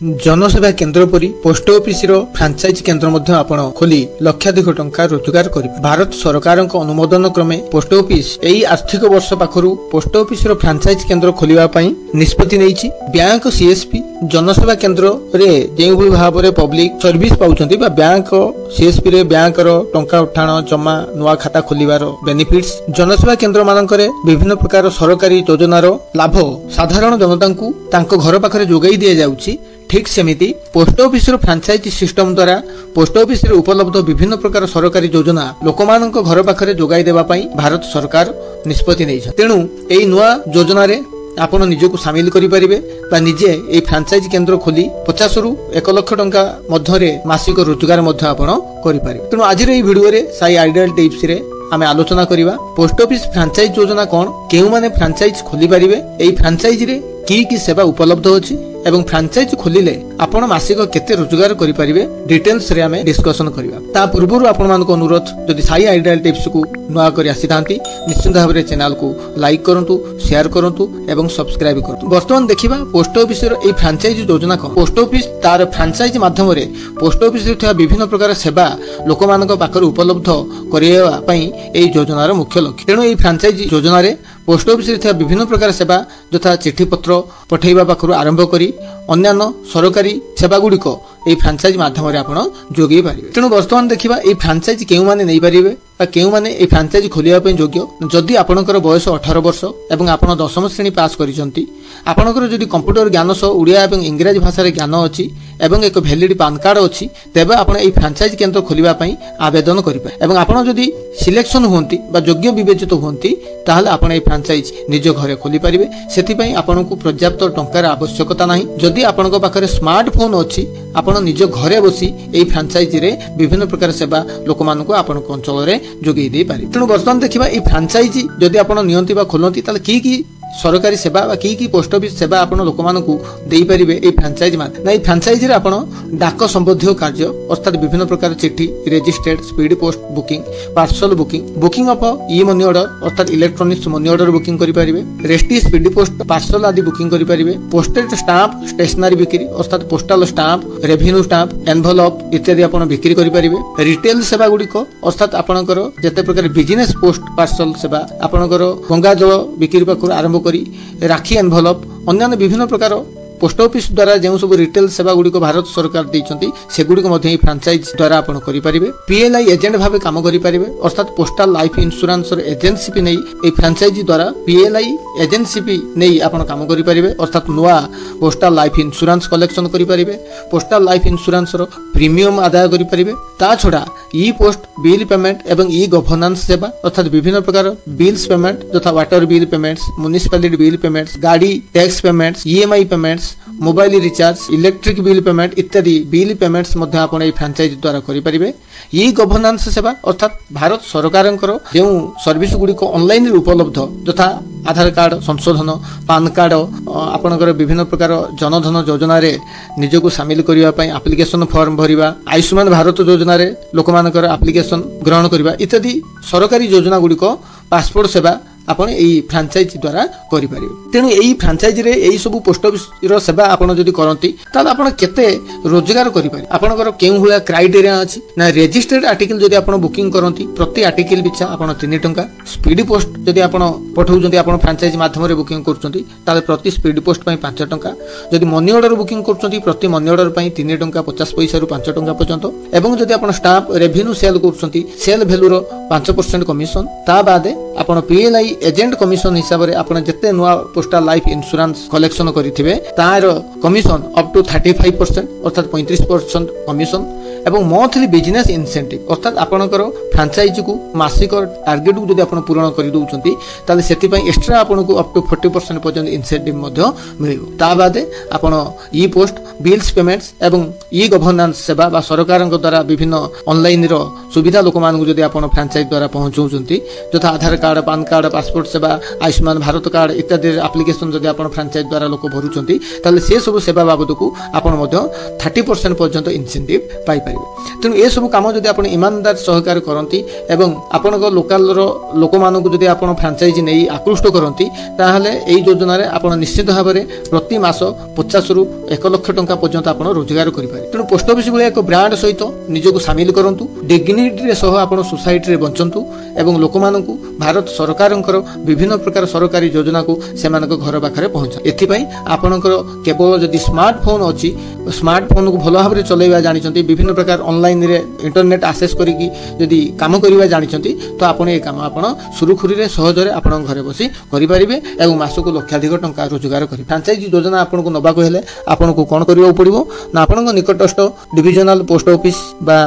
जनसेवा केन्द्र परी पोस्ट ऑफिस रो फ्रांचाइज केन्द्र मध्य आपण खोली लक्षाधिक टंका रोजगार करिबे। भारत सरकार अनुमोदन क्रमे पोस्ट ऑफिस एई आर्थिक वर्ष पाखरु पोस्ट ऑफिस रो फ्रांचाइज केन्द्र खोलिबा पई निष्पत्ति नेइछि। बैंक सीएसपी जनसेवा केन्द्र रे जेउ भाव रे पब्लिक सर्विस पाउछंती बा बैंक सीएसपी रे बैंक रो टंका उठाण जमा नुवा खाता खोलिबार बेनिफिट्स जनसेवा केन्द्र मानकरे विभिन्न प्रकार सरकारी योजनार लाभ साधारण जनतांकु तांको घर पाखरे जोगाई दिया जाउछि। ठीक सेमिति पोस्ट ऑफिस रो फ्रांचाइज सिस्टम द्वारा पोस्ट ऑफिस रे उपलब्ध विभिन्न प्रकार सरकारी योजना लोकमानक घर पाखरे जोगाई देबा पई भारत सरकार निष्पत्ति नेइछ। तेणु एई नुवा योजना रे आपण निजको शामिल करि परिबे बा निजे एई फ्रांचाइज केन्द्र खोली 50 रु 1 लाख टंका मध्यरे मासिक रोजगार मध्य आपण करि परिबे। तेणु आज रे एई वीडियो रे साई आइडियल टिप्स रे आमे आलोचना करिबा पोस्ट ऑफिस फ्रांचाइज योजना कोन, केउ माने फ्रांचाइज खोली परिबे, एई फ्रांचाइज रे की सेवा उपलब्ध अछि एवं फ्रांचाइज खोलिले आपण मासिक केते रोजगार करि परिबे डिटेल्स रे आमे डिस्कशन करिबा। ता पूर्वरु आपण मानको अनुरोध जदि साई आइडियल टिप्स को नुआ करि आसीथांती निश्चित भाबरे चैनल को लाइक करंतु, शेयर करंतु एवं सब्सक्राइब करंतु। वर्तमान देखिबा पोस्ट ऑफिस रो ए फ्रांचाइज योजना को पोस्ट ऑफिस तार फ्रांचाइज माध्यम रे पोस्ट ऑफिस रे थिया विभिन्न प्रकार सेवा लोकमानक पाखर उपलब्ध करिया पई ए योजनार मुख्य लक्ष्य। तेणु ए फ्रांचाइज योजना रे पोस्ट ऑफिस रे थिया विभिन्न प्रकार सेवा यथा चिठी पत्र पठेइबा पाखरु आरंभ करी अन्यान्य सरकारी सेवा गुड़िक ए फ्रांचाइज माध्यम रे आपण जोगै पारिबे। तेणु वर्तमान देखिबा ए फ्रांचाइज केउ माने नै पारिबे बा केउ माने ए फ्रांचाइज खोलिया पय योग्य। जदि आपनकर बयस 18 वर्ष एवं आपण 10म श्रेणी पास करिसंती, आपनकर जदि कंप्यूटर ज्ञान सह उड़िया एवं इंग्रजी भाषा रे ज्ञान अछि एवं एक वैलिड पैन कार्ड अछि, तेबे आपण ए फ्रांचाइज केन्द्र खोलिबा पय आवेदन करिबे। एवं आपण जदि सिलेक्शन होंती बा योग्य विवेचित होंती ताहले आपण ए फ्रांचाइज निज घरे खोली पारिबे। सेति पय आपनकु पर्याप्त टंकार आवश्यकता नाही। जदि आपनक पाखरे स्मार्टफोन अछि, आपण निज घरे बसी ए फ्रांचाइज रे विभिन्न प्रकार सेवा लोकमानकु आपनक अंचल रे जोगै दे पारि। तेणु वर्तमान देखिबा ए फ्रांचाइज जदि आपण नियंती बा खोलंती ताले की सरकारी सेवा बा की पोस्ट ऑफिस सेवा आपण लोकमानकु देई परिबे ए फ्रांचाइज मान। ना ए फ्रांचाइज रे आपण डाक संबंधी कार्य अर्थात विभिन्न प्रकार चिठी, registered speed post booking, parcel booking, booking of E money order अर्थात इलेक्ट्रॉनिक्स मनी ऑर्डर बुकिंग करि परिबे, रेस्टी स्पीड पोस्ट पार्सल आदि बुकिंग करि परिबे, पोस्टेड स्टाम्प स्टेशनरी बिक्री अर्थात postal stamp, revenue stamp, envelope इत्यादि आपण बिक्री करि परिबे। रिटेल सेवा गुडिक अर्थात आपणकर जते प्रकार बिजनेस पोस्ट पार्सल सेवा आपणकर गंगा जल बिक्री पाखरु आरंभ करी राखी एनवेलप अन्य विभिन्न प्रकार पोस्ट ऑफिस द्वारा जो सब रिटेल सेवा गुड़िक भारत सरकार देइछंती से गुड़िक मध्य फ्रांचाइज द्वारा आपण करि परिबे। पीएलआई एजेंट भाबे काम करि परिबे अर्थात पोस्टल लाइफ इंश्योरेंस रो एजेंसी नै ए फ्रांचाइज द्वारा पीएलआई एजेंसी नै आपण काम करि परिबे अर्थात नुवा पोस्टल लाइफ इंश्योरेंस कलेक्शन करि परिबे, पोस्टल लाइफ इंश्योरेंस रो प्रीमियम आदाय करि परिबे। ता छोडा ई पोस्ट बिल पेमेंट एवं ई गवर्नेंस सेवा अर्थात विभिन्न प्रकार बिल्स पेमेंट तथा water bill payments, municipality bill payments, गाड़ी tax payments, EMI payments, mobile recharge, electric bill payment इत्यादि बिल पेमेंट्स मध्य आपण ए फ्रांचाइज द्वारा करि परिबे। ई गवर्नेंस सेवा अर्थात भारत सरकारंकर जो सर्विस गुड़िक ऑनलाइन रे उपलब्ध यथा आधार कार्ड संशोधन, पैन कार्ड आपणकर विभिन्न प्रकार जनधन योजना रे निजको शामिल करिवा पई एप्लिकेशन फॉर्म भरिबा, आयुष्मान भारत योजना रे लोकमानकर एप्लिकेशन ग्रहण करिबा इत्यादि सरकारी योजना गुड़िक पासपोर्ट सेवा आपण एई फ्रांचाइज द्वारा करि परिबे। तेनु एई फ्रांचाइज रे एई सब पोस्ट ऑफिस रो सेवा आपण जदि करंती ताल आपण केते रोजगार करि पारि। आपणकर केउ हुआ क्राइटेरिया अछि ना रजिस्टर्ड आर्टिकल जदि आपण बुकिंग करंती प्रति आर्टिकल पिछा आपण 3 टंका, स्पीड पोस्ट जदि आपण पठाउजंती आपण फ्रांचाइज माध्यम रे बुकिंग करचंती ताले प्रति स्पीड पोस्ट पई 5 टंका, जदि मनी ऑर्डर बुकिंग करचंती प्रति मनी ऑर्डर पई 3 टंका 50 पैसा रु 5 टंका पर्यंत एवं जदि आपण स्टाम्प रेवेन्यू सेल करचंती सेल वैल्यू रो 5% कमिशन। ता बादे आपण पीएलआई एजेंट कमिशन हिसाब रे आपण जते नुवा पोस्टल लाइफ इंश्योरेंस कलेक्शन करिथिबे तार कमिशन अप टू 35% अर्थात 35% कमिशन एवं मंथली बिजनेस इंसेंटिव अर्थात आपणकर फ्रांचाइज को मासिक टार्गेट को जदि आपण पूर्ण करि दउचंती ताले सेति पई एक्स्ट्रा आपण को अप टू 40% पर्यंत इंसेंटिव मध्य मिलिबो। ता बादे आपण ई पोस्ट बिल्स पेमेंट्स एवं ई गवर्नेंस सेवा बा सरकारक द्वारा विभिन्न ऑनलाइन रो सुविधा लोकमान को जदि आपण फ्रांचाइज द्वारा पहुंचौचंती यथा आधार कार्ड, पैन कार्ड, पासपोर्ट सेवा, आयुष्मान भारत कार्ड इत्यादि एप्लिकेशन जदि आपण फ्रांचाइज द्वारा लोक भरुचंती ताले से सब सेवा बाबत को आपण मध्य 30% पर्यंत इंसेंटिव पाइ କରିପାରିବେ। ତେଣୁ ଏସବୁ କାମ ଯଦି ଆପଣ ଇମାନଦାର ସହକାରେ କରନ୍ତି ଏବଂ ଆପଣଙ୍କ ଲୋକାଲର ଲୋକମାନଙ୍କୁ ଯଦି ଆପଣ ଫ୍ରାଞ୍ଚାଇଜି ନେଇ ଆକୃଷ୍ଟ କରନ୍ତି ତାହେଲେ ଏହି ଯୋଜନାରେ ଆପଣ ନିଶ୍ଚିତ ଭାବରେ ପ୍ରତି ମାସ 50ରୁ 1 ଲକ୍ଷ ଟଙ୍କା ପର୍ଯ୍ୟନ୍ତ ଆପଣ ରୋଜଗାର କରିପାରିବେ। ତେଣୁ ପୋଷ୍ଟ ଅଫିସ ଭଳିଆ ଏକ ବ୍ରାଣ୍ଡ ସହିତ ନିଜକୁ ସାମିଲ କରନ୍ତୁ, ଡିଗ୍ନିଟିରେ ସହ ଆପଣ ସୋସାଇଟିରେ ବଞ୍ଚନ୍ତୁ ଏବଂ ଲୋକମାନଙ୍କୁ ଭାରତ ସରକାରଙ୍କର ବିଭିନ୍ନ ପ୍ରକାର ସରକାରୀ ଯୋଜନାକୁ ସେମାନଙ୍କ ଘର ପାଖରେ ପହଞ୍ଚାନ୍ତୁ। ଏଥିପାଇଁ ଆପଣଙ୍କର କେବଳ ଯଦି ସ୍ମାର୍ଟଫୋନ୍ ଅଛି, ସ୍ମାର୍ଟଫୋନ୍କୁ ଭଲ ଭାବରେ ଚଲାଇବା ଜାଣିଛନ୍ତି, ବିଭିନ୍ନ ପ୍ରକାର ଅନଲାଇନରେ ଇଣ୍ଟରନେଟ୍ ଆକ୍ସେସ୍ କରିକି ଯଦି କାମ କରିବା ଜାଣିଛନ୍ତି ତ ଆପଣ ଏ କାମ ଆପଣ ସୁରୁଖୁରୁରେ ସହଜରେ ଆପଣଙ୍କ ଘରେ ବସି କରିପାରିବେ ଏବଂ ମାସକୁ ଲକ୍ଷାଧିକ ଟଙ୍କା ରୋଜଗାର କରିବେ। ଫ୍ରାଞ୍ଚାଇଜି ଯୋଜନା ଆପଣଙ୍କୁ ନେବାକୁ ହେଲେ ଆପଣଙ୍କୁ କ'ଣ କରିବାକୁ ପଡ଼ିବ ନା ଆପଣଙ୍କ ନିକଟସ୍ଥ ଡିଭିଜନାଲ ପୋଷ୍ଟ ଅଫିସ ବା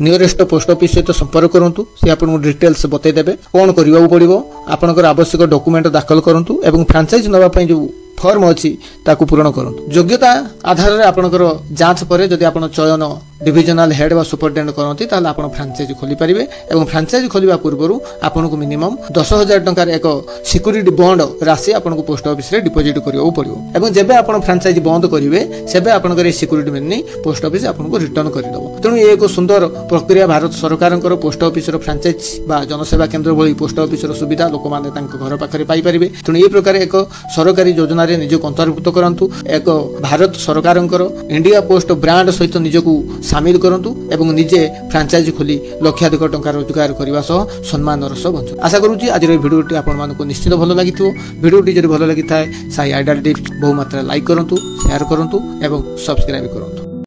ନିୟରେଷ୍ଟ ପୋଷ୍ଟ ଅଫିସ ସହିତ ସମ୍ପର୍କ କରନ୍ତୁ। ସେ ଆପଣଙ୍କୁ ଡିଟେଲ୍ସ ବତେଇଦେବେ କ'ଣ କରିବାକୁ ପଡ଼ିବ। ଆପଣଙ୍କର ଆବଶ୍ୟକ ଡକୁମେଣ୍ଟ ଦାଖଲ କରନ୍ତୁ ଏବଂ ଫ୍ରାଞ୍ଚାଇଜି ନେବା ପାଇଁ ଯେଉଁ ଫର୍ମ ଅଛି ତାକୁ ପୂରଣ କରନ୍ତୁ। ଯୋଗ୍ୟତା ଆଧାରରେ ଆପଣଙ୍କର ଯାଞ୍ଚ ପରେ ଯଦି ଆପଣ ଚୟନ ଡିଭିଜନାଲ ହେଡ୍ ବା ସୁପରିଟେଣ୍ଡେଣ୍ଟ କରନ୍ତି ତାହେଲେ ଆପଣ ଫ୍ରାଞ୍ଚାଇଜି ଖୋଲିପାରିବେ ଏବଂ ଫ୍ରାଞ୍ଚାଇଜି ଖୋଲିବା ପୂର୍ବରୁ ଆପଣଙ୍କୁ ମିନିମମ୍ 10,000 ଟଙ୍କାର ଏକ ସିକ୍ୟୁରିଟି ବଣ୍ଡ ରାଶି ଆପଣଙ୍କୁ ପୋଷ୍ଟ ଅଫିସରେ ଡିପୋଜିଟ୍ କରିବାକୁ ପଡ଼ିବ ଏବଂ ଯେବେ ଆପଣ ଫ୍ରାଞ୍ଚାଇଜି ବନ୍ଦ କରିବେ ସେବେ ଆପଣଙ୍କର ଏହି ସିକ୍ୟୁରିଟି ମନି ପୋଷ୍ଟ ଅଫିସ ଆପଣଙ୍କୁ ରିଟର୍ଣ୍ଣ କରିଦେବ। ତେଣୁ ଏ ଏକ ସୁନ୍ଦର ପ୍ରକ୍ରିୟା ଭାରତ ସରକାରଙ୍କର ପୋଷ୍ଟ ଅଫିସର ଫ୍ରାଞ୍ଚାଇଜି ବା ଜନସେବା କେନ୍ଦ୍ର ଭଳି ପୋଷ୍ଟ ଅଫିସର ସୁବିଧା ଲୋକମାନେ ତାଙ୍କ ଘର ପାଖରେ ପାଇପାରିବେ। ତେଣୁ ଏ ପ୍ରକାର ଏକ ସରକାରୀ ଯୋଜନାରେ ନିଜକୁ ଅନ୍ତର୍ଭୁକ୍ତ କରନ୍ତୁ। ଏକ ଭାରତ ସରକାରଙ୍କର ଇଣ୍ଡିଆ ପୋଷ୍ଟ ବ୍ରାଣ୍ଡ ସହିତ ନିଜକୁ ସାମିଲ କରନ୍ତୁ ଏବଂ ନିଜେ ଫ୍ରାଞ୍ଚାଇଜି ଖୋଲି ଲକ୍ଷାଧିକ ଟଙ୍କା ରୋଜଗାର କରିବା ସହ ସମ୍ମାନର ସହ ବଞ୍ଚନ୍ତୁ। ଆଶା କରୁଛି ଆଜିର ଏହି ଭିଡ଼ିଓଟି ଆପଣମାନଙ୍କୁ ନିଶ୍ଚିତ ଭଲ ଲାଗିଥିବ। ଭିଡ଼ିଓଟି ଯଦି ଭଲ ଲାଗିଥାଏ ସାଇ ଆଇଡିଆଲ ଟିପ୍ସ ବହୁ ମାତ୍ରାରେ ଲାଇକ୍ କରନ୍ତୁ, ସେୟାର କରନ୍ତୁ ଏବଂ ସବସ୍କ୍ରାଇବ୍ କରନ୍ତୁ।